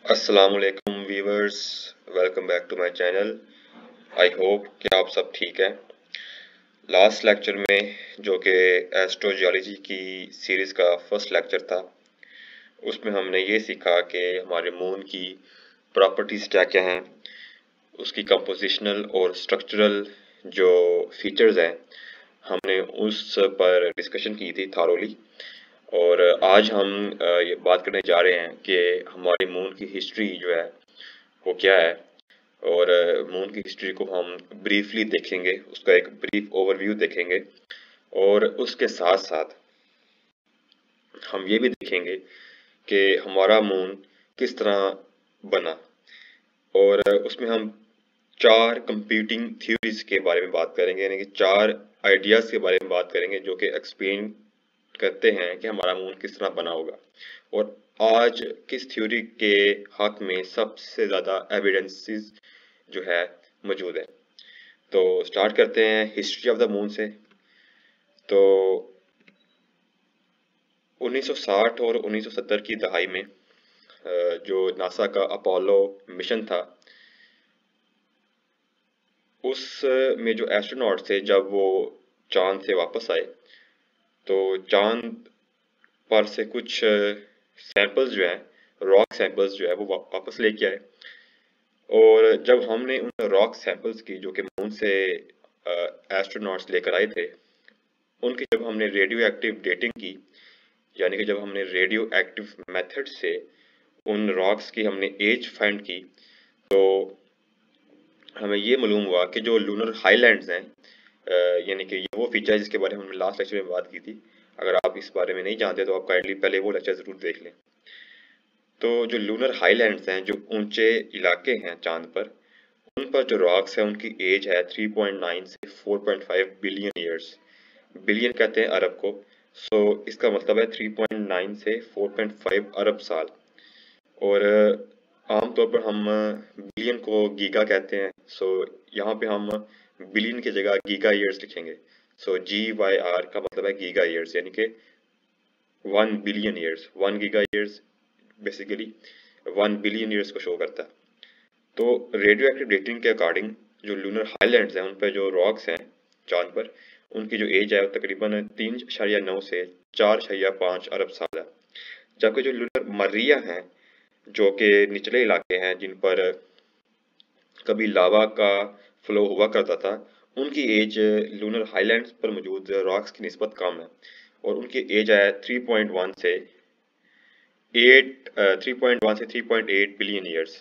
अस्सलामुअलैकुम viewers, welcome back to my channel. I hope कि आप सब ठीक हैं। लास्ट लेक्चर में जो कि एस्ट्रोजियोलॉजी की सीरीज़ का फर्स्ट लेक्चर था, उसमें हमने ये सीखा कि हमारे मून की प्रॉपर्टीज़ क्या क्या हैं, उसकी कंपोजिशनल और स्ट्रक्चरल जो फीचर्स हैं, हमने उस पर डिस्कशन की थी थारोली। और आज हम ये बात करने जा रहे हैं कि हमारी मून की हिस्ट्री जो है वो क्या है। और मून की हिस्ट्री को हम ब्रीफली देखेंगे, उसका एक ब्रीफ ओवरव्यू देखेंगे। और उसके साथ साथ हम ये भी देखेंगे कि हमारा मून किस तरह बना। और उसमें हम चार कंप्यूटिंग थ्योरीज के बारे में बात करेंगे, यानी कि चार आइडियाज़ के बारे में बात करेंगे जो कि एक्सप्लेन करते हैं कि हमारा मून किस तरह बना होगा और आज किस थ्योरी के हक में सबसे ज़्यादा एविडेंसेस जो है मौजूद है। तो स्टार्ट करते हैं हिस्ट्री ऑफ द मून से। तो 1960 और 1970 की दहाई में जो नासा का अपोलो मिशन था, उस में जो एस्ट्रोनॉट थे जब वो चांद से वापस आए तो चांद पर से कुछ सैंपल्स जो हैं, रॉक सैंपल्स जो है वो वापस लेके आए। और जब हमने उन रॉक सैंपल्स की जो कि मून से एस्ट्रोनॉट्स लेकर आए थे, उनकी जब हमने रेडियो एक्टिव डेटिंग की, यानी कि जब हमने रेडियो एक्टिव मेथड से उन रॉक्स की हमने एज फाइंड की, तो हमें ये मालूम हुआ कि जो लूनर हाईलैंड्स हैं, यानी कि ये वो फीचर है जिसके बारे में हमने लास्ट लेक्चर में बात की थी। अगर आप इस बारे में नहीं जानते तो आप काइंडली पहले वो लेक्चर ज़रूर देख लें। तो जो लूनर हाईलैंड्स हैं, जो ऊंचे इलाके हैं चांद पर, उन पर जो रॉक्स हैं उनकी एज है 3.9 से 4.5 बिलियन ईयर्स। बिलियन कहते हैं अरब को, सो इसका मतलब है 3.9 से 4.5 अरब साल। और आमतौर पर हम बिलियन को गीगा कहते हैं, सो यहाँ पे हम बिलियन की जगह गीगा ईयर्स लिखेंगे। सो GYR का मतलब है गीगा ईयर्स, यानी कि 1 billion years. 1 giga years basically 1 billion years को शो करता है। तो रेडियो एक्टिव डेटिंग के अकॉर्डिंग जो लूनर हाईलैंड्स हैं उन पर जो रॉक्स हैं चांद पर, उनकी जो एज है वो तकरीबन 3.9 से 4.5 अरब साल है। जबकि जो लूनर मरिया हैं, जो कि निचले इलाके हैं जिन पर कभी लावा का फ्लो हुआ करता था, उनकी एज लूनर हाईलैंड्स पर मौजूद रॉक्स की निस्बत कम है। और उनकी एज है 3.1 से 3.8 बिलियन ईयर्स।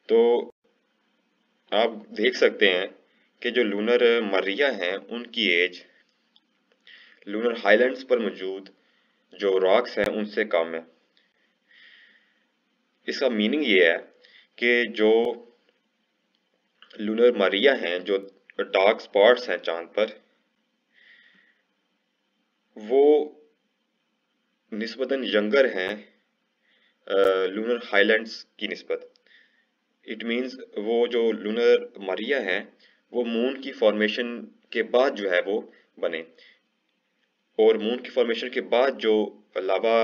तो आप देख सकते हैं कि जो लूनर मरिया हैं उनकी एज लूनर हाईलैंड्स पर मौजूद जो रॉक्स हैं उनसे कम है। इसका मीनिंग ये है कि जो लूनर मरिया हैं, जो डार्क स्पॉट्स हैं चांद पर, वो निस्बतन यंगर हैं लूनर हाईलैंड्स की निस्बत। इट मीन्स वो जो लूनर मरिया हैं वो मून की फॉर्मेशन के बाद जो है वो बने। और मून की फॉर्मेशन के बाद जो लावा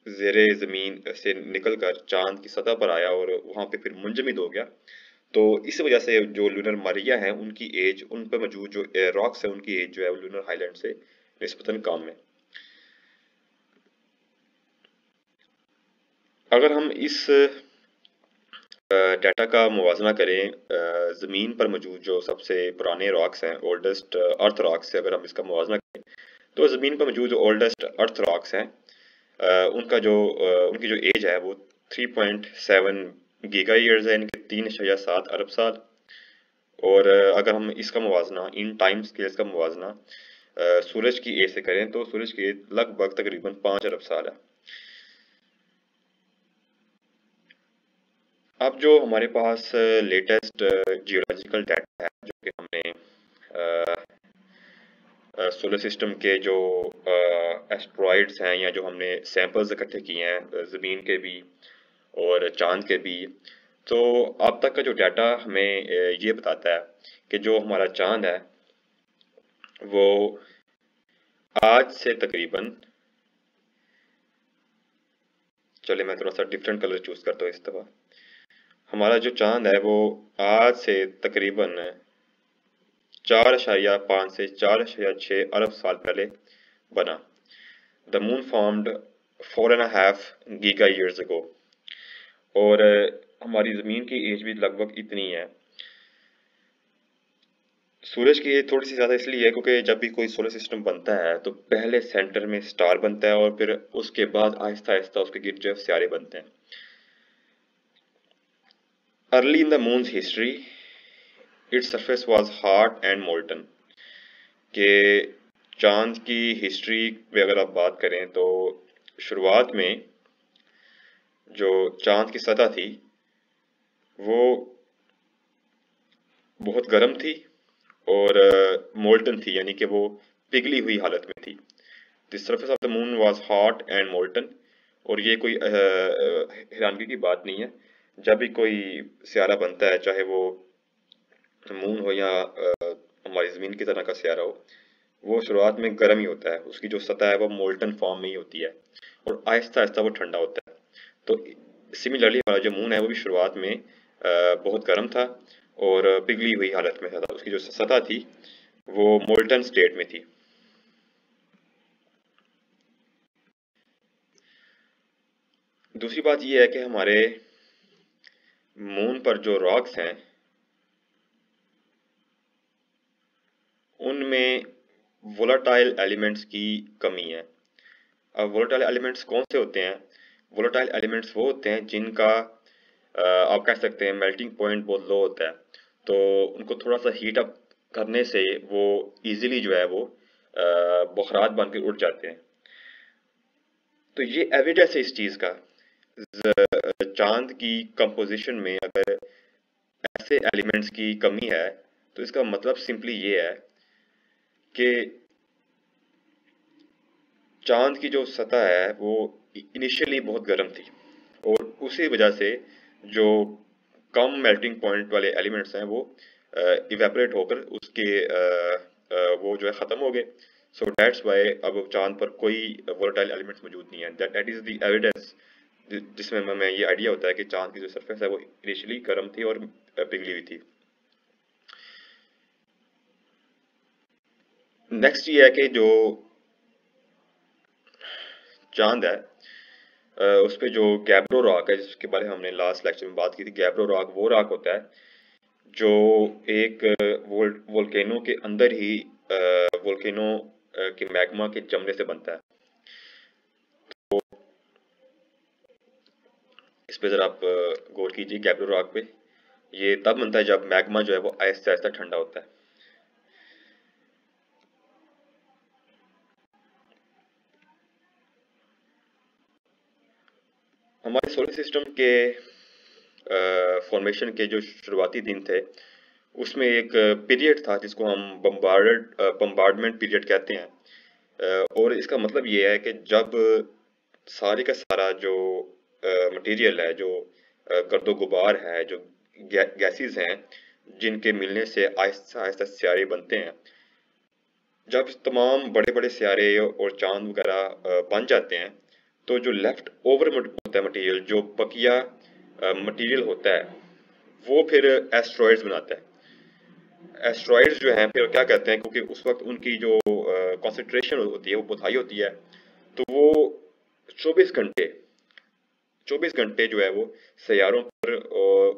ज़ेरे ज़मीन से निकलकर चांद की सतह पर आया और वहाँ पे फिर मुंजमद हो गया। तो इस वजह से जो लूनर मरिया हैं उनकी एज, उन पर मौजूद जो रॉक्स हैं उनकी एज जो है वो लूनर हाईलैंड से निस्बतन कम है। अगर हम इस डाटा का मुवाजना करें ज़मीन पर मौजूद जो सबसे पुराने रॉक्स हैं, ओल्डेस्ट अर्थ रॉक्स से अगर हम इसका मुवाजना करें, तो ज़मीन पर मौजूद जो ओल्डेस्ट अर्थ रॉक्स हैं उनकी जो एज है वो 3.7 गीगा ईयर्स है, यानी कि 3.7 अरब साल। और अगर हम इसका मुवाजना इन टाइम स्केल्स का मुवाजना सूरज की एज से करें तो सूरज की एज लगभग तकरीबन 5 अरब साल है। अब जो हमारे पास लेटेस्ट जियोलॉजिकल डाटा है जो कि हमने सोलर सिस्टम के जो एस्ट्रॉइड्स हैं या जो हमने सैंपल्स इकट्ठे किए हैं ज़मीन के भी और चांद के भी, तो अब तक का जो डाटा हमें ये बताता है कि जो हमारा चांद है वो आज से तकरीबन चले मैं थोड़ा सा डिफरेंट कलर चूज करता हूँ इस दफा। हमारा जो चांद है वो आज से तकरीबन 4.5 से 4.6 अरब साल पहले बना। The moon formed 4.5 giga years ago. और हमारी ज़मीन की एज भी लगभग इतनी है। सूरज की एज थोड़ी सी ज़्यादा इसलिए है क्योंकि जब भी कोई सोलर सिस्टम बनता है तो पहले सेंटर में स्टार बनता है और फिर उसके बाद आहिस्ता आहिस्ता उसके गिर्द जो सितारे बनते हैं। Early in the moons history its surface was hard and molten. के चांद की हिस्ट्री में अगर आप बात करें तो शुरुआत में जो चांद की सतह थी वो बहुत गर्म थी और मोल्टन थी, यानी कि वो पिघली हुई हालत में थी। The surface of the moon was hot and molten. और ये कोई हैरानगी की बात नहीं है। जब भी कोई सियारा बनता है, चाहे वो मून हो या हमारी ज़मीन की तरह का सियारा हो, वो शुरुआत में गर्म ही होता है। उसकी जो सतह है वो मोल्टन फॉर्म में ही होती है और आहिस्ता आहिस्ता वो ठंडा होता है। तो सिमिलरली हमारा जो मून है वो भी शुरुआत में बहुत गर्म था और पिघली हुई हालत में था। उसकी जो सतह थी वो मोल्टन स्टेट में थी। दूसरी बात यह है कि हमारे मून पर जो रॉक्स हैं उनमें वोलाटाइल एलिमेंट्स की कमी है। अब वोलाटाइल एलिमेंट्स कौन से होते हैं? वोलाटाइल एलिमेंट्स वो होते हैं जिनका आप कह सकते हैं मेल्टिंग पॉइंट बहुत लो होता है, तो उनको थोड़ा सा हीट अप करने से वो इजीली जो है वो बुखारात बन के उड़ जाते हैं। तो ये एविडेंस है इस चीज़ का। चांद की कंपोजिशन में अगर ऐसे एलिमेंट्स की कमी है तो इसका मतलब सिंपली ये है कि चांद की जो सतह है वो इनिशियली बहुत गर्म थी और उसी वजह से जो कम मेल्टिंग पॉइंट वाले एलिमेंट्स हैं वो इवेपोरेट होकर उसके वो जो है ख़त्म हो गए। सो दैट्स वाई अब चांद पर कोई वोलेटाइल एलिमेंट्स मौजूद नहीं है। दैट इज़ द एविडेंस जिसमें हमें ये आइडिया होता है कि चांद की जो सरफेस है वो इनिशियली गर्म थी और पिघली हुई थी। नेक्स्ट ये है कि जो चांद है उस पे जो गैब्रो रॉक है जिसके बारे में हमने लास्ट लेक्चर में बात की थी। गैब्रो रॉक वो रॉक होता है जो एक वोल्केनो के अंदर ही वोल्केनो के मैग्मा के जमने से बनता है। तो इस पे जरा आप गौर कीजिए गैब्रो रॉक पे। ये तब बनता है जब मैग्मा जो है वो आहिस्ता आहिस्ता ठंडा होता है। हमारे सोलर सिस्टम के फॉर्मेशन के जो शुरुआती दिन थे उसमें एक पीरियड था जिसको हम बम्बार्डमेंट पीरियड कहते हैं। और इसका मतलब ये है कि जब सारे का सारा जो मटेरियल है, जो गर्दो गुबार है, जो गैसेस हैं जिनके मिलने से आहिस्ता आहिस्ता सियारे बनते हैं, जब तमाम बड़े बड़े सियारे और चांद वगैरह बन जाते हैं तो जो लेफ्ट ओवर होता है मटेरियल, जो बकिया मटेरियल होता है, वो फिर एस्ट्रॉइड्स बनाता है। एस्ट्रॉइड्स जो हैं फिर क्या कहते हैं, क्योंकि उस वक्त उनकी जो कॉन्सेंट्रेशन होती है वो बहुत हाई होती है, तो वो 24 घंटे 24 घंटे जो है वो सैयारों पर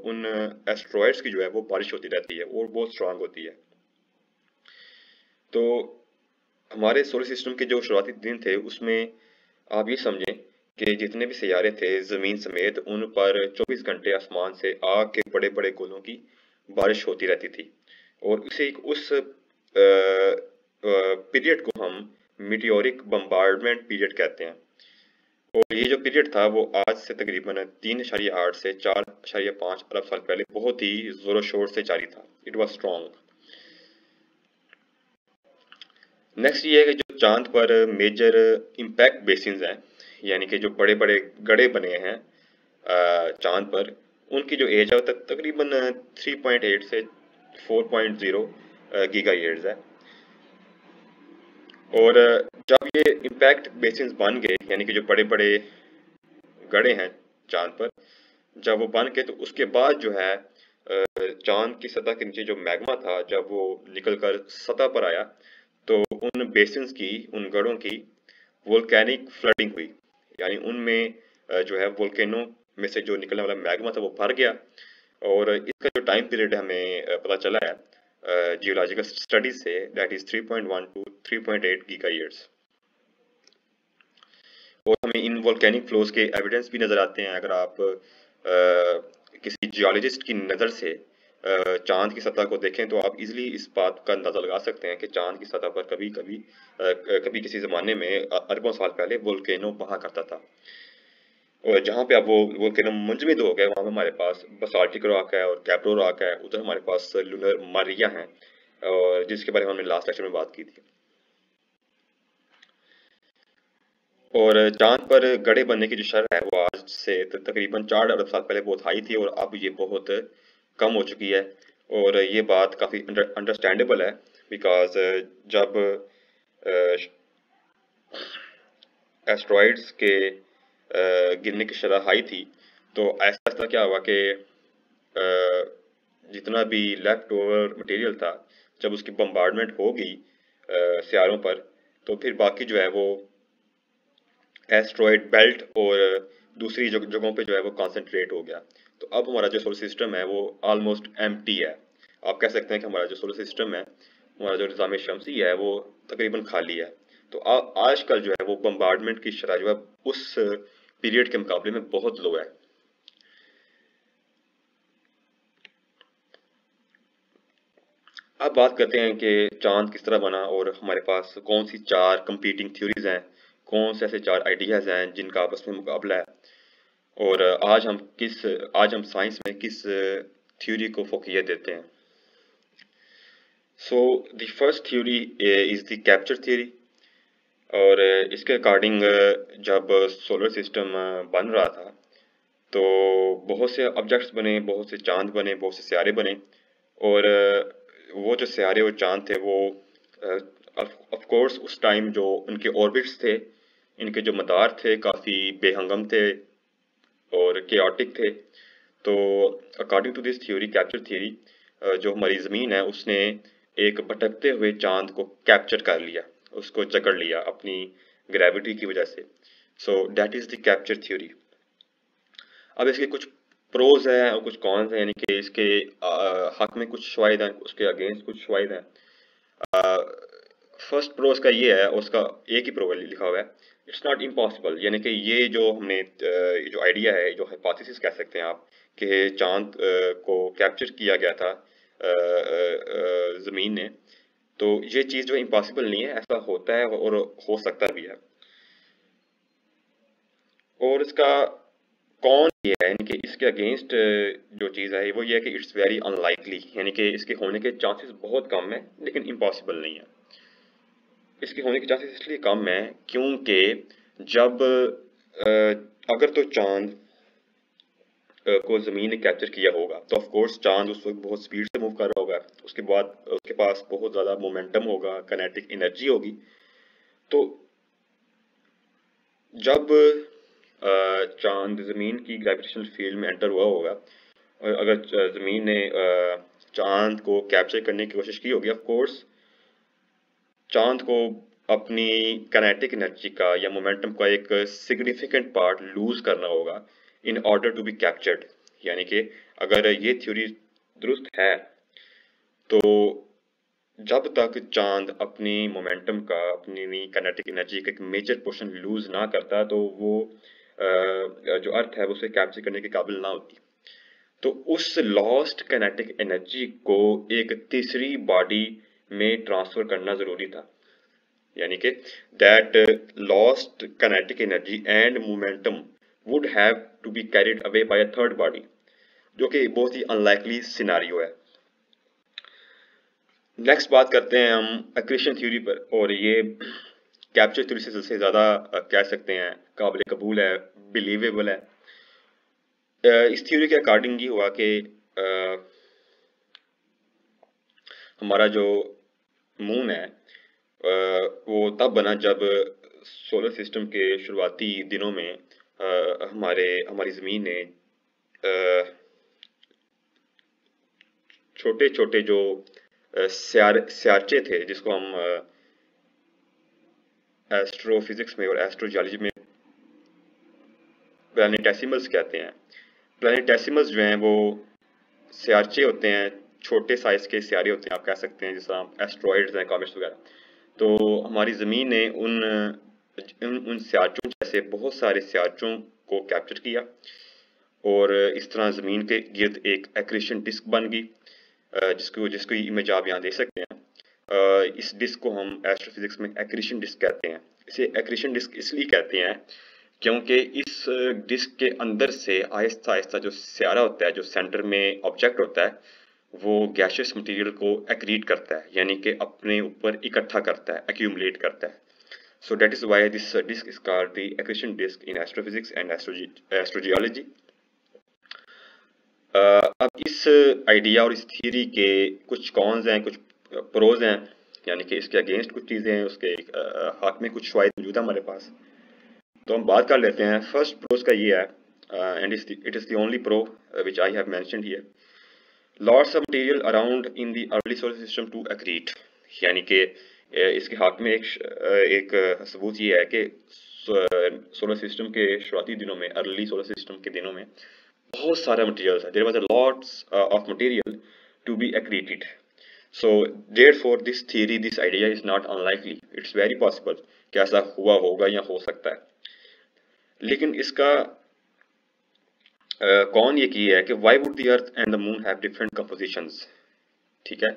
उन एस्ट्रॉइड्स की जो है वो बारिश होती रहती है और बहुत स्ट्रांग होती है। तो हमारे सोलर सिस्टम के जो शुरुआती दिन थे उसमें आप ये समझें कि जितने भी सैयारे थे ज़मीन समेत, उन पर 24 घंटे आसमान से आग के बड़े बड़े गोलों की बारिश होती रहती थी। और उस पीरियड को हम मीटियोरिक बम्बार्डमेंट पीरियड कहते हैं। और ये जो पीरियड था वो आज से तकरीबन 3.8 से 4.5 अरब साल पहले बहुत ही ज़ोर शोर से जारी था। It was strong. नेक्स्ट ये है कि जो चांद पर मेजर इम्पैक्ट बेसिन्स हैं, यानी कि जो बड़े बड़े गड्ढे बने हैं चांद पर, उनकी जो एज है वो तकरीबन 3.8 से 4.0 गीगा ईयर्स है। और जब ये इम्पैक्ट बेसिन्स बन गए, यानी कि जो बड़े बड़े गड़े हैं चांद पर, जब वो बन के तो उसके बाद जो है चांद की सतह के नीचे जो मैग्मा था जब वो निकलकर सतह पर आया तो उन बेसिन्स की, उन गढ़ों की वोल्केनिक फ्लडिंग हुई, यानी उनमें जो है वोल्केनो में से जो निकलने वाला मैग्मा था वो भर गया। और इसका जो टाइम पीरियड हमें पता चला है जियोलॉजिकल स्टडीज से, that is 3.1 to 3.8 giga years. और हमें इन वोल्केनिक फ्लोज के एविडेंस भी नज़र आते हैं। अगर आप किसी जियोलॉजिस्ट की नज़र से चांद की सतह को देखें तो आप इजीली इस बात का अंदाज़ा लगा सकते हैं कि चांद की सतह पर कभी कभी कभी किसी ज़माने में अरबों साल पहले वोल्केनो बहा करता था। और जहाँ पे अब वो वोल्केनो मुंजमद हो गया, वहाँ पे हमारे पास बसाल्टिक रॉक है और कैप्रो रॉक है, उधर हमारे पास लूनर मारिया है, और जिसके बारे में हमने लास्ट लेक्चर में बात की थी। और चांद पर गड़े बनने की जो शरह है वो आज से तकरीबन 4 अरब साल पहले बहुत हाई थी, और अब ये बहुत कम हो चुकी है। और ये बात काफ़ी अंडरस्टैंडेबल है, बिकॉज जब एस्ट्रॉइड्स के गिरने की शरह हाई थी तो ऐसा ऐसा क्या हुआ कि जितना भी लेफ्ट ओवर मटेरियल था, जब उसकी बम्बार्डमेंट होगी सियारों पर, तो फिर बाकी जो है वो एस्ट्रॉइड बेल्ट और दूसरी जगहों पे जो है वो कॉन्सेंट्रेट हो गया। तो अब हमारा जो सोलर सिस्टम है वो ऑलमोस्ट एम्प्टी है। आप कह सकते हैं कि हमारा जो सोलर सिस्टम है, हमारा जो निज़ाम शमसी है वो तकरीबन खाली है। तो आजकल जो है वो बम्बार्डमेंट की शरह जो है उस पीरियड के मुकाबले में बहुत लो है। अब बात करते हैं कि चांद किस तरह बना और हमारे पास कौन सी 4 कंपीटिंग थ्योरीज हैं, कौन से ऐसे 4 आइडियाज़ हैं जिनका आपस में मुकाबला है, और आज हम साइंस में किस थ्योरी को फोकियत देते हैं। So the first theory is the capture theory. और इसके अकॉर्डिंग जब सोलर सिस्टम बन रहा था तो बहुत से ऑब्जेक्ट्स बने, बहुत से चांद बने, बहुत से सियारे बने, और वो जो सियारे और चांद थे वो ऑफ कोर्स उस टाइम जो उनके ऑर्बिट्स थे, इनके जो मदार थे काफ़ी बेहंगम थे और केओटिक थे। तो according to this theory, capture theory, जो हमारी ज़मीन है उसने एक भटकते हुए चांद को कैप्चर कर लिया, उसको जकड़ लिया अपनी ग्रेविटी की वजह से। So that is the capture theory. अब इसके कुछ प्रोज हैं और कुछ कॉन्स हैं, यानी कि इसके हक में कुछ शवाहिद हैं, उसके अगेंस्ट कुछ शवाहिद हैं। फर्स्ट प्रो इसका ये है, उसका एक ही प्रो लिखा हुआ है, इट्स नॉट इम्पॉसिबल। यानी कि ये जो हमने ये जो आइडिया है, जो हाइपोथेसिस कह सकते हैं आप, कि चांद को कैप्चर किया गया था ज़मीन ने, तो ये चीज़ जो इम्पॉसिबल नहीं है, ऐसा होता है और हो सकता भी है। और इसका कौन ये है, यानी कि इसके अगेंस्ट जो चीज़ है वो ये है कि इट्स वेरी अनलाइकली, यानी कि इसके होने के चांसेस बहुत कम है लेकिन इम्पॉसिबल नहीं है। इसके होने के चांसेस इसलिए कम है क्योंकि जब अगर तो चांद को ज़मीन ने कैप्चर किया होगा तो ऑफ कोर्स चांद उस वक्त बहुत स्पीड से मूव कर रहा होगा, उसके बाद उसके पास बहुत ज़्यादा मोमेंटम होगा, काइनेटिक एनर्जी होगी। तो जब चांद ज़मीन की ग्रेविटेशनल फील्ड में एंटर हुआ होगा, और अगर ज़मीन ने चांद को कैप्चर करने की कोशिश की होगी, ऑफ कोर्स चांद को अपनी काइनेटिक एनर्जी का या मोमेंटम का एक सिग्निफिकेंट पार्ट लूज करना होगा in order to be captured. यानी कि अगर ये थ्योरी दुरुस्त है तो जब तक चांद अपनी मोमेंटम का, अपनी काइनेटिक एनर्जी का एक मेजर पोर्शन लूज ना करता तो वो जो अर्थ है वो उसे कैप्चर करने के काबिल ना होती। तो उस लॉस्ट काइनेटिक एनर्जी को एक तीसरी बॉडी में ट्रांसफर करना ज़रूरी था, यानी कि that lost kinetic energy and momentum would have to be carried away by a third body, जो कि बहुत ही अनलाइकली सिनारियो है। नेक्स्ट बात करते हैं हम एक्रीशन थ्योरी पर, और ये कैप्चर थ्योरी से ज़्यादा कह सकते हैं काबिल कबूल है, बिलीवेबल है। इस थ्योरी के अकॉर्डिंग ये हुआ कि हमारा जो मून है वो तब बना जब सोलर सिस्टम के शुरुआती दिनों में हमारी ज़मीन ने छोटे छोटे जो स्यारचे थे, जिसको हम एस्ट्रोफिजिक्स में और एस्ट्रोजियोलॉजी में प्लैनेटेसिमल्स कहते हैं। प्लैनेटेसिमल्स जो हैं वो स्यारचे होते हैं, छोटे साइज के स्यारे होते हैं, आप कह सकते हैं, जैसे हम एस्ट्रॉइड्स हैं, कॉमेट्स वगैरह। तो हमारी ज़मीन ने उन स्यारचों जैसे बहुत सारे स्यारचों को कैप्चर किया और इस तरह ज़मीन के गिर्द एक एक्रीशन डिस्क बन गई, जिसकी इमेज आप यहाँ देख सकते हैं। इस डिस्क को हम एस्ट्रोफिजिक्स में एक्रीशन डिस्क कहते हैं। इसे एक्रीशन डिस्क इसलिए कहते हैं क्योंकि इस डिस्क के अंदर से आहिस्ता आहिस्ता जो स्यारा होता है, जो सेंटर में ऑब्जेक्ट होता है, वो गैशियस मटेरियल को एक्रीट करता है, यानी कि अपने ऊपर इकट्ठा करता है, एक्यूमुलेट करता है। So that is why this disk is called the accretion disk in astrophysics and astrogeology. अब इस आइडिया और इस थियरी के कुछ कॉन्स हैं, कुछ प्रोज हैं, यानी कि इसके अगेंस्ट कुछ चीज़ें हैं, उसके हक में कुछ शवाहिद मौजूद है हमारे पास। तो हम बात कर लेते हैं। फर्स्ट प्रोज का ये है, and it is the only pro which I have mentioned here. Lots of material around in the early solar system to accrete, यानी कि इसके हक में एक सबूत ये है कि सोलर सिस्टम के शुरुआती दिनों में, अर्ली सोलर सिस्टम के दिनों में बहुत सारा मटेरियल था। There was a lots of material to be accreted. So therefore this theory, this idea is not unlikely, it's very possible कि ऐसा हुआ होगा या हो सकता है। लेकिन इसका कौन ये की है कि why would the earth and the moon have different compositions. ठीक है,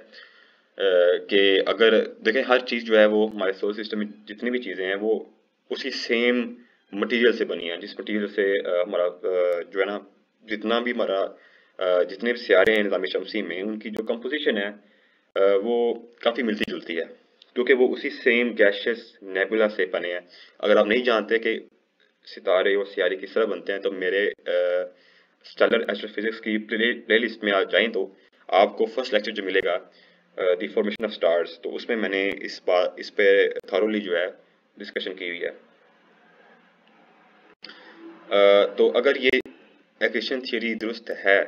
कि अगर देखें हर चीज़ जो है वो हमारे सोलर सिस्टम में जितनी भी चीज़ें हैं वो उसी सेम मटेरियल से बनी है, जिस मटेरियल से हमारा जो है ना, जितना भी हमारा जितने भी सियारे हैं निज़ाम शमसी में, उनकी जो कंपोजिशन है वो काफ़ी मिलती जुलती है, क्योंकि वो उसी सेम गैशियस नेबुला से बने हैं। अगर आप नहीं जानते कि सितारे और सियारे किस तरह बनते हैं, तो मेरे स्टेलर एस्ट्रोफिजिक्स की प्ले लिस्ट में आप जाएँ तो आपको फर्स्ट लेक्चर जो मिलेगा द फॉर्मेशन ऑफ स्टार्स, तो उसमें मैंने इस पे थॉरोली जो है डिस्कशन की हुई है। तो अगर ये एक्रेशन थियरी दुरुस्त है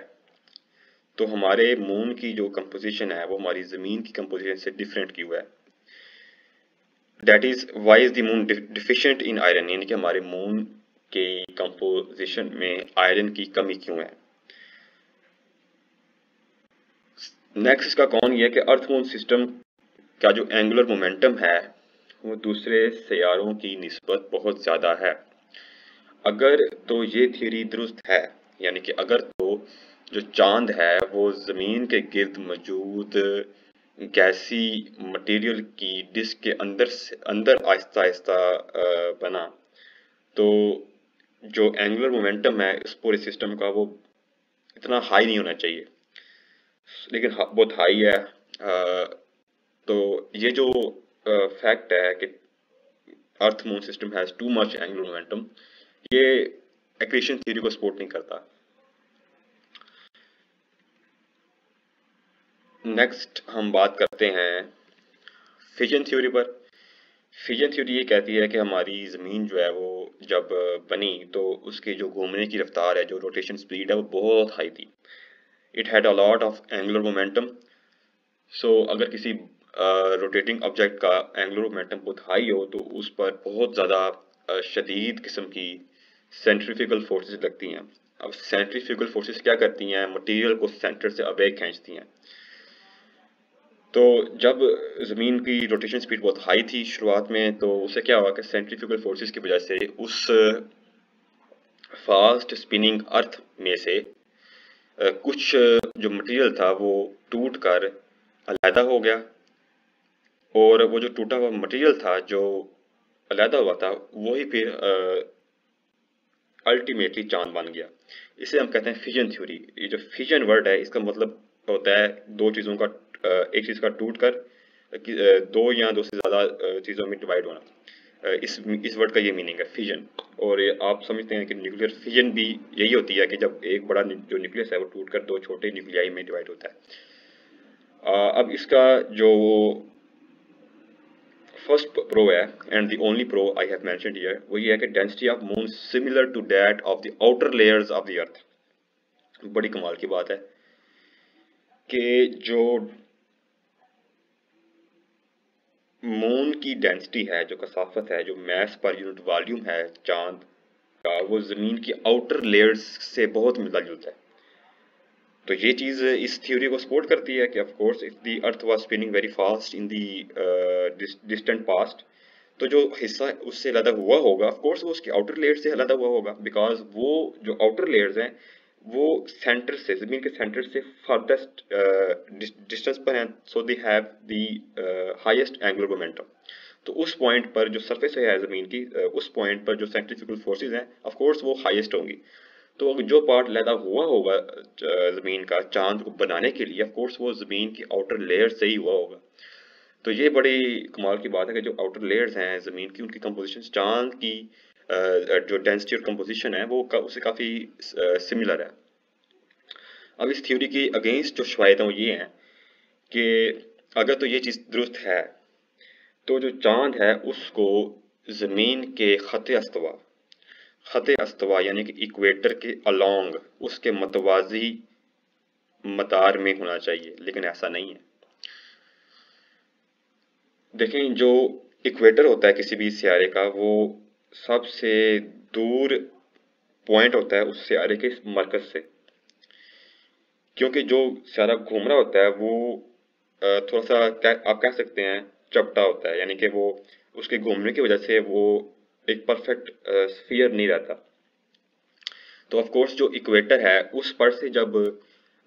तो हमारे मून की जो कंपोजिशन है वो हमारी ज़मीन की कंपोजिशन से डिफरेंट क्यों है। That is why is the moon deficient in iron, यानी कि हमारे मून के कंपोजिशन में आयरन की कमी क्यों है। नेक्स्ट इसका कौन ये है कि अर्थ मून सिस्टम का जो एंगुलर मोमेंटम है वो दूसरे सैयारों की निस्बत बहुत ज़्यादा है। अगर तो ये थियरी दुरुस्त है, यानी कि अगर तो जो चांद है वो ज़मीन के गिर्द मौजूद गैसी मटेरियल की डिस्क के अंदर आहिस्ता आहिस्ता बना, तो जो एंगुलर मोमेंटम है इस पूरे सिस्टम का वो इतना हाई नहीं होना चाहिए, लेकिन बहुत हाई है। तो ये जो फैक्ट है कि earth moon system has too much angular momentum, ये एक्रेशन थ्योरी को सपोर्ट नहीं करता। नेक्स्ट हम बात करते हैं फिजन थ्योरी पर। फिजन थ्योरी ये कहती है कि हमारी ज़मीन जो है वो जब बनी तो उसकी जो घूमने की रफ्तार है, जो रोटेशन स्पीड है, वो बहुत हाई थी। It had a lot of angular momentum. So अगर किसी रोटेटिंग ऑब्जेक्ट का एंगुलर मोमेंटम बहुत हाई हो तो उस पर बहुत ज़्यादा शदीद किस्म की सेंट्रीफ्यूगल फोर्सेस लगती हैं। अब सेंट्रीफ्यूगल फोर्सेस क्या करती हैं, मटेरियल को सेंटर से अवे खींचती हैं। तो जब ज़मीन की रोटेशन स्पीड बहुत हाई थी शुरुआत में, तो उससे क्या हुआ कि सेंट्रीफ्यूगल फोर्सेस की वजह से उस फास्ट स्पिनिंग अर्थ में से कुछ जो मटेरियल था वो टूट कर अलहदा हो गया, और वो जो टूटा हुआ मटेरियल था जो अलहदा हुआ था वही फिर अल्टीमेटली चांद बन गया। इसे हम कहते हैं फिजन थ्योरी। ये जो फिजन वर्ड है इसका मतलब होता है दो चीज़ों का, एक चीज़ का टूट कर दो या दो से ज़्यादा चीज़ों में डिवाइड होना। इस वर्ड का ये मीनिंग है फिजन। और आप समझते हैं कि न्यूक्लियर फिजन भी यही होती है कि जब एक बड़ा जो न्यूक्लियस है वो टूट कर दो छोटे न्यूक्लियाई में डिवाइड होता है। अब इसका जो फर्स्ट प्रो है and the only pro I have mentioned here, वो ये है कि density of moon similar to that of the outer layers of the earth. बड़ी कमाल की बात है कि जो मून की डेंसिटी है, जो कसाफत है, जो मैस पर यूनिट वॉल्यूम है चांद का, वो ज़मीन की आउटर लेयर्स से बहुत मिलता जुलता है। तो ये चीज़ इस थ्योरी को सपोर्ट करती है कि of course if the earth was spinning very fast in the distant past, तो जो हिस्सा उससे अलग हुआ होगा ऑफ कोर्स वो उसके आउटर लेयर से अलग हुआ होगा, बिकॉज वो जो आउटर लेयर्स हैं वो सेंटर से, ज़मीन के सेंटर से फारदेस्ट डिस्टेंस पर हैं, so they have the highest angular momentum. तो उस पॉइंट पर जो सरफेस है ज़मीन की, उस पॉइंट पर जो सेंट्रीफ्यूगल फोर्सेस हैं ऑफ कोर्स वो हाईएस्ट होंगी। तो जो पार्ट लैदा हुआ होगा ज़मीन का चांद को बनाने के लिए ऑफ कोर्स वो ज़मीन की आउटर लेयर से ही हुआ होगा। तो ये बड़ी कमाल की बात है कि जो आउटर लेयर्स हैं ज़मीन की, उनकी कंपोजिशन चांद की जो डेंसिटी और कंपोजिशन है वो उससे काफ़ी सिमिलर है। अब इस थ्योरी की अगेंस्ट जो शवायद हैं वो ये हैं कि अगर तो ये चीज़ दुरुस्त है तो जो चांद है उसको ज़मीन के ख़त अस्तवा यानी कि इक्वेटर के अलोंग, उसके मतवाजी मदार में होना चाहिए, लेकिन ऐसा नहीं है। देखें, जो इक्वेटर होता है किसी भी सियारे का, वो सबसे दूर पॉइंट होता है उस सियारे के मरकज से, क्योंकि जो सियारा घूम रहा होता है वो थोड़ा सा आप कह सकते हैं चपटा होता है, यानी कि वो उसके घूमने की वजह से वो एक परफेक्ट स्फीयर नहीं रहता। तो ऑफ कोर्स जो इक्वेटर है उस पर से जब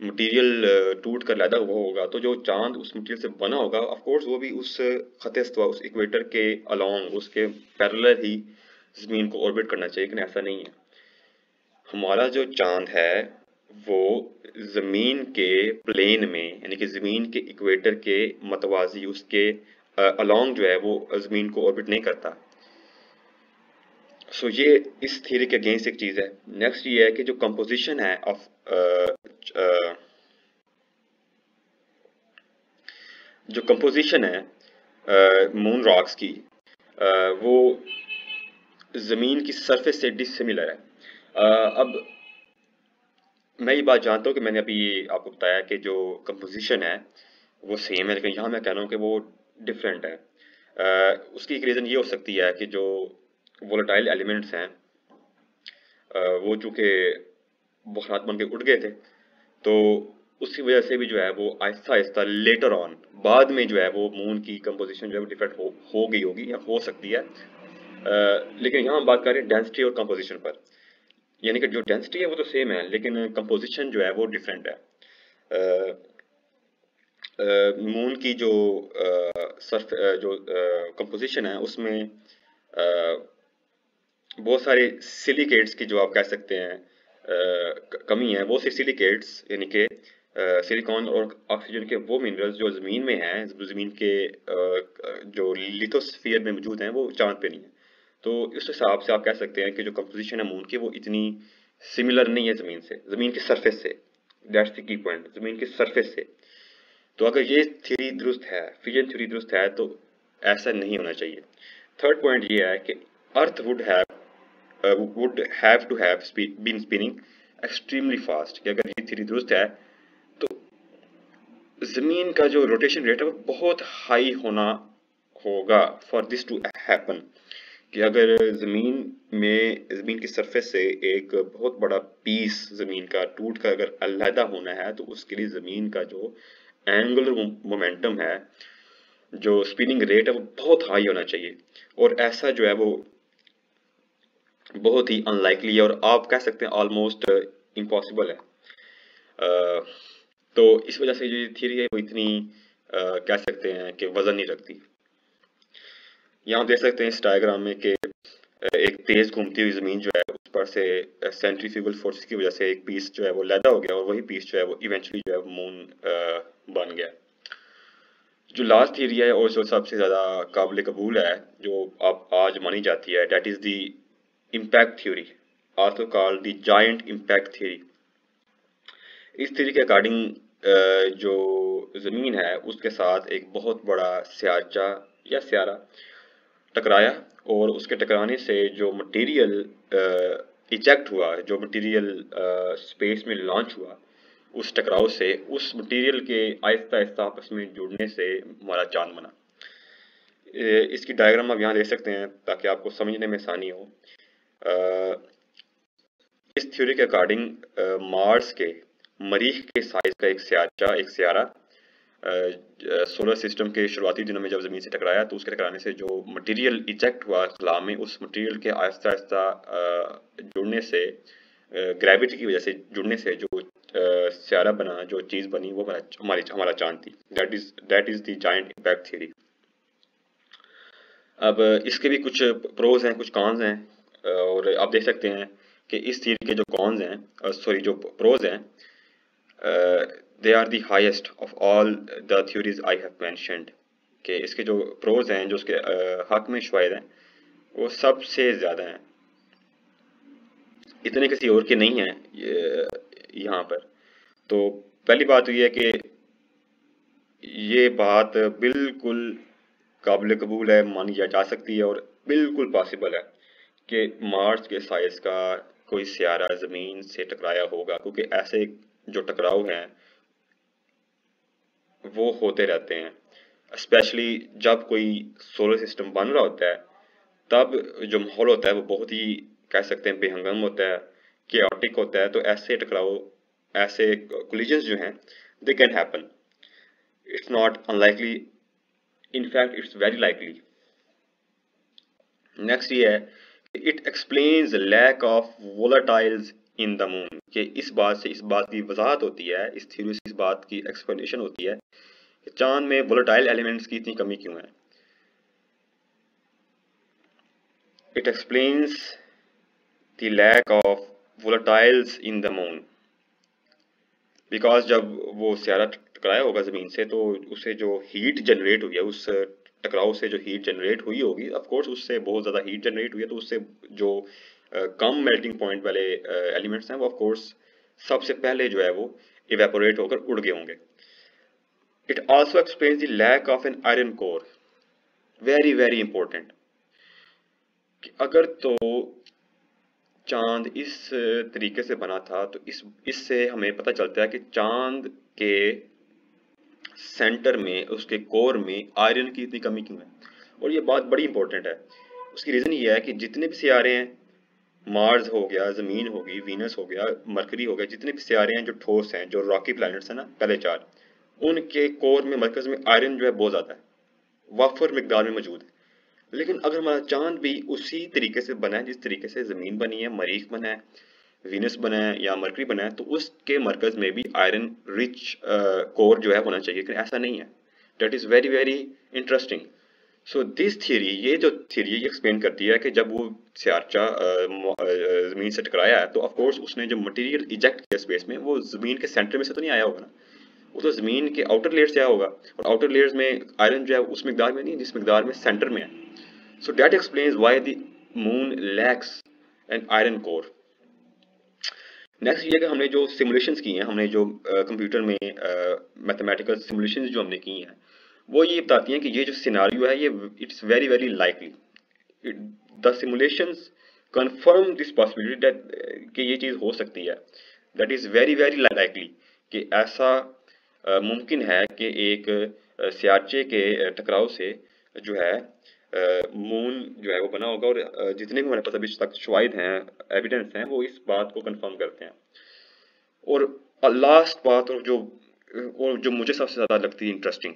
मटेरियल टूट कर लैदा हुआ होगा, तो जो चांद उस मटेरियल से बना होगा ऑफ कोर्स वो भी उस खतस्तवा, उस इक्वेटर के अलोंग, उसके पैरेलल ही ज़मीन को ऑर्बिट करना चाहिए, लेकिन ऐसा नहीं है। हमारा जो चांद है वो ज़मीन के प्लेन में, यानी कि ज़मीन के इक्वेटर के मतवाजी, उसके अलोंग जो है वो ज़मीन को ऑर्बिट नहीं करता। सो ये इस थ्योरी के अगेंस्ट एक चीज़ है। नेक्स्ट ये है कि जो कंपोजिशन है ऑफ जो कंपोजिशन है मून रॉक्स की, वो ज़मीन की सरफेस से डिसिमिलर है। अब मैं ये बात जानता हूँ कि मैंने अभी आपको बताया कि जो कंपोजिशन है वो सेम है, लेकिन यहाँ मैं कह रहा हूँ कि वो डिफरेंट है। उसकी एक रीज़न ये हो सकती है कि जो वोलेटाइल एलिमेंट्स हैं वो चूँकि बुखारात बन के उड़ गए थे, तो उसकी वजह से भी जो है वो आहिस्ता आहिस्ता लेटर ऑन बाद में जो है वो मून की कंपोजिशन जो है वो डिफरेंट हो गई होगी या हो सकती है। लेकिन यहाँ हम बात कर रहे हैं डेंसिटी और कंपोजिशन पर, यानी कि जो डेंसिटी है वो तो सेम है लेकिन कंपोजिशन जो है वो डिफरेंट है। मून की जो जो कंपोजिशन है उसमें बहुत सारे सिलिकेट्स की, जो आप कह सकते हैं कमी है, वो सिलिकेट्स यानी कि सिलिकॉन और ऑक्सीजन के वो मिनरल्स जो ज़मीन में हैं, ज़मीन के जो लिथोस्फीयर में मौजूद हैं, वो चांद पे नहीं है। तो इस हिसाब से आप कह सकते हैं कि जो कंपोजिशन है मून की वो इतनी सिमिलर नहीं है ज़मीन से, ज़मीन के सरफेस से। दैट्स द की पॉइंट, ज़मीन के सरफेस से। तो अगर ये थ्योरी दुरुस्त है, फ्यूजन थ्योरी दुरुस्त है, तो ऐसा नहीं होना चाहिए। थर्ड पॉइंट ये है कि अर्थ would have to have been spinning extremely fast, कि अगर ये थ्योरी दुरुस्त है तो ज़मीन का जो रोटेशन रेट है वो बहुत हाई होना होगा फॉर दिस टू हैपन, कि अगर ज़मीन की सरफेस से एक बहुत बड़ा पीस ज़मीन का टूट कर अगर अलहदा होना है, तो उसके लिए ज़मीन का जो एंगुलर मोमेंटम है, जो स्पिनिंग रेट है, वो बहुत हाई होना चाहिए। और ऐसा जो है वो बहुत ही अनलाइकली है, और आप कह सकते हैं ऑलमोस्ट इम्पॉसिबल है। तो इस वजह से जो थ्योरी है वो इतनी कह सकते हैं कि वजन नहीं रखती। यहाँ देख सकते हैं इस डायग्राम में कि एक तेज घूमती हुई ज़मीन जो है उस पर से सेंट्रीफ्यूगल फोर्सेस की वजह से एक पीस जो है वो लैदा हो गया, और वही पीस जो है वो इवेंचुअली जो है मून बन गया। जो लास्ट थ्योरी है और जो सबसे ज़्यादा काबिल कबूल है, जो अब आज मानी जाती है, that is the impact theory, also called the giant impact theory. इस थ्योरी के अकॉर्डिंग जो ज़मीन है उसके साथ एक बहुत बड़ा सियाचा या स्यारा टकराया और उसके टकराने से जो मटेरियल इजेक्ट हुआ, जो मटेरियल स्पेस में लॉन्च हुआ, उस टकराव से उस मटेरियल के आहिस्ता आहिस्ता आपस में जुड़ने से हमारा चांद बना। इसकी डायग्राम आप यहाँ देख सकते हैं ताकि आपको समझने में आसानी हो। इस थ्योरी के अकॉर्डिंग मार्स के मरीख के साइज का एक सियारा सोलर सिस्टम के शुरुआती दिनों में जब ज़मीन से टकराया तो उसके टकराने से जो मटेरियल इजेक्ट हुआ खला में, उस मटेरियल के आहिस्ता आहिस्ता जुड़ने से, ग्रेविटी की वजह से जुड़ने से जो सियारा बना, जो चीज़ बनी, वो हमारा चांद थी। That is the giant impact theory. अब इसके भी कुछ प्रोज हैं, कुछ कॉन्स हैं, और आप देख सकते हैं कि इस थ्योरी के जो कॉन्स हैं, जो प्रोज हैं, they are the highest of all the theories I have mentioned. कि इसके जो प्रोज हैं, जो उसके हक में शायद हैं, वो सबसे ज़्यादा हैं, इतने किसी और के नहीं हैं यहाँ पर। तो पहली बात तो ये है कि ये बात बिल्कुल काबिल कबूल है, मानी जा सकती है, और बिल्कुल पॉसिबल है कि मार्स के साइज का कोई सियारा ज़मीन से टकराया होगा, क्योंकि ऐसे जो टकराव हैं वो होते रहते हैं। स्पेशली जब कोई सोलर सिस्टम बन रहा होता है, तब जो माहौल होता है वो बहुत ही, कह सकते हैं, बेहंगम होता है, केओटिक होता है। तो ऐसे टकराव, ऐसे कोलिजन्स जो हैं, they can happen. It's not unlikely, in fact it's very likely. Next ये है कि it explains lack of volatiles in the moon. कि इस बात की वजाहत होती है, इस थ्योरी से इस बात की एक्सप्लेनेशन होती है कि चांद में वोलाटाइल एलिमेंट्स की इतनी कमी क्यों है। It explains the lack of volatiles in the moon, because जब वो सियारा टकराया होगा ज़मीन से, तो उससे जो हीट जनरेट हुई है, उस टकराव से जो हीट जनरेट हुई होगी, ऑफ कोर्स उससे बहुत ज़्यादा हीट जनरेट हुई है, तो उससे जो कम मेल्टिंग पॉइंट वाले एलिमेंट्स हैं, वो ऑफ कोर्स सबसे पहले जो है वो इवेपोरेट होकर उड़ गए होंगे। It also explains the lack of an iron core. Very very important. अगर तो चांद इस तरीके से बना था, तो इससे हमें पता चलता है कि चांद के सेंटर में, उसके कोर में आयरन की इतनी कमी क्यों है। और ये बात बड़ी इंपॉर्टेंट है। उसकी रीज़न ये है कि जितने भी सियारे हैं, मार्स हो गया, ज़मीन होगी, वीनस हो गया, मरकरी हो गया, जितने भी सियारे हैं जो ठोस हैं, जो रॉकी प्लैनेट्स हैं ना, पहले 4, उनके कोर में, मरकज़ में आयरन जो है बहुत ज़्यादा है, वाफर मिकदार में मौजूद है। लेकिन अगर हमारा चांद भी उसी तरीके से बना है जिस तरीके से ज़मीन बनी है, मरीख बना है, वीनस बना है या मरकरी बना है, तो उसके मरकज़ में भी आयरन रिच कोर जो है होना चाहिए, लेकिन ऐसा नहीं है। That is very very interesting. So this theory, ये जो थियरी एक्सप्लेन करती है कि जब वो सियारचा ज़मीन से टकराया है, तो ऑफकोर्स उसने जो मटेरियल इजेक्ट किया स्पेस में, वो ज़मीन के सेंटर में से तो नहीं आया होगा ना, वो तो ज़मीन के आउटर लेयर से आया होगा, और आउटर लेयर्स में आयरन जो है उस मिकदार में नहीं, जिस मिकदार में सेंटर में है। So that explains why the moon lacks an iron core. Next ये कि हमने जो सिमुलेशंस की हैं, हमने जो कंप्यूटर में मैथमेटिकल सिमुलेशंस जो हमने की हैं, वो ये बताती हैं कि ये जो सिनारियो है, ये it's very very likely. The simulations confirm this possibility that कि ये चीज़ हो सकती है। That is very very likely कि ऐसा मुमकिन है कि एक सियारचे के टकराव से जो है मून जो है वो बना होगा। और जितने भी हमारे पास अभी तक शवाहिद हैं, एविडेंस हैं, वो इस बात को कंफर्म करते हैं। और लास्ट बात, और जो मुझे सबसे ज़्यादा लगती है इंटरेस्टिंग,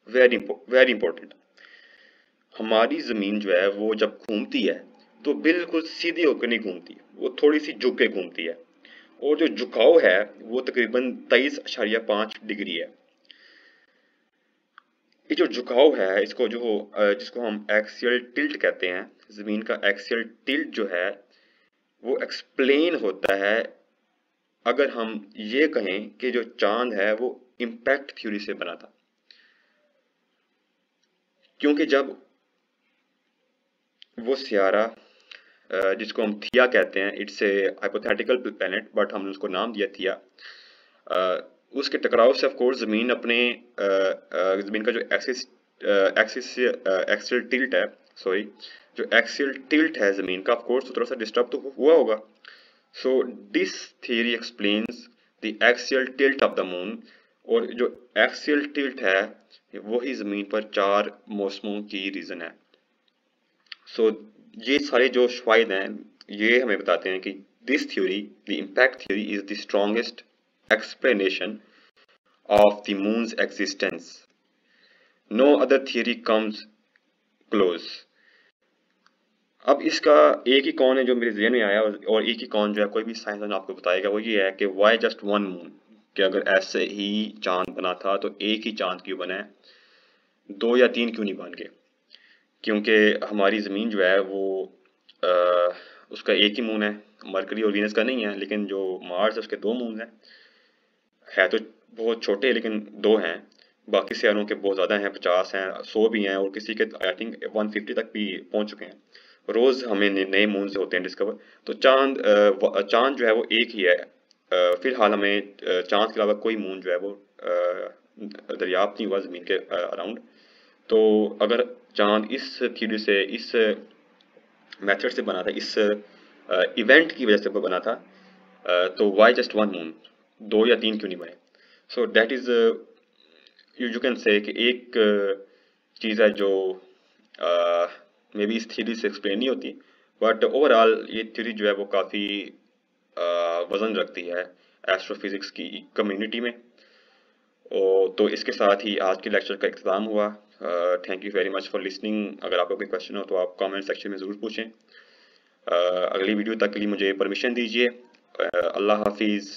वेरी इंपॉर्टेंट, हमारी ज़मीन जो है वो जब घूमती है तो बिल्कुल सीधी होकर नहीं घूमती, वो थोड़ी सी झुक के घूमती है, और जो झुकाव है वो तकरीबन 23.5 डिग्री है। ये जो झुकाव है, जिसको हम एक्सियल टिल्ट कहते हैं, ज़मीन का एक्सियल टिल्ट जो है वो एक्सप्लेन होता है अगर हम ये कहें कि जो चांद है वो इम्पैक्ट थ्योरी से बना था। क्योंकि जब वो सियारा, जिसको हम थिया कहते हैं, it's a hypothetical planet, but हमने उसको नाम दिया थिया, उसके टकराव से ऑफ कोर्स ज़मीन का जो एक्सिस एक्सियल टिल्ट है, सॉरी, जो एक्सियल टिल्ट है ज़मीन का, ऑफ कोर्स थोड़ा सा डिस्टर्ब तो हुआ होगा। So this theory explains the axial tilt of the moon. और जो एक्सियल टिल्ट है वही ज़मीन पर 4 मौसमों की रीज़न है। सो ये सारे जो शवाहिद हैं ये हमें बताते हैं कि this theory, the impact theory, is the strongest explanation of the moon's existence. No other theory comes close. अब इसका एक ही कौन है जो मेरे ज़हन में आया, और एक ही कौन जो है कोई भी साइंसदान आपको बताएगा, वो ये है कि वाई जस्ट वन मून, कि अगर ऐसे ही चांद बना था तो एक ही चांद क्यों बना है, 2 या 3 क्यों नहीं बन गए? क्योंकि हमारी ज़मीन जो है वो आ, उसका एक ही मून है, मरकरी और वीनस का नहीं है। लेकिन जो मार्स है उसके 2 मून हैं, है तो बहुत छोटे लेकिन 2 हैं। बाकी सियारों के बहुत ज़्यादा हैं, 50 हैं, 100 भी हैं, और किसी के आई थिंक 150 तक भी पहुंच चुके हैं। रोज़ हमें नए मून से होते हैं डिस्कवर। तो चांद जो है वो एक ही है। फिलहाल हमें चांद के अलावा कोई मून जो है वो दरियाफ्त नहीं हुआ ज़मीन के अराउंड। तो अगर चांद इस थ्योरी से, इस मेथड से बना था, इस इवेंट की वजह से बना था, तो वाई जस्ट वन मून, 2 या 3 क्यों नहीं बने? So that is you can say कि एक चीज़ है जो मे बी इस थ्योरी से एक्सप्लेन नहीं होती, बट ओवरऑल ये थ्योरी जो है वो काफ़ी वजन रखती है एस्ट्रोफिजिक्स की कम्युनिटी में। तो इसके साथ ही आज के लेक्चर का इख्तिताम हुआ। Thank you very much for listening. अगर आपको कोई क्वेश्चन हो तो आप कमेंट सेक्शन में ज़रूर पूछें। अगली वीडियो तक के लिए मुझे परमिशन दीजिए। अल्लाह हाफिज़।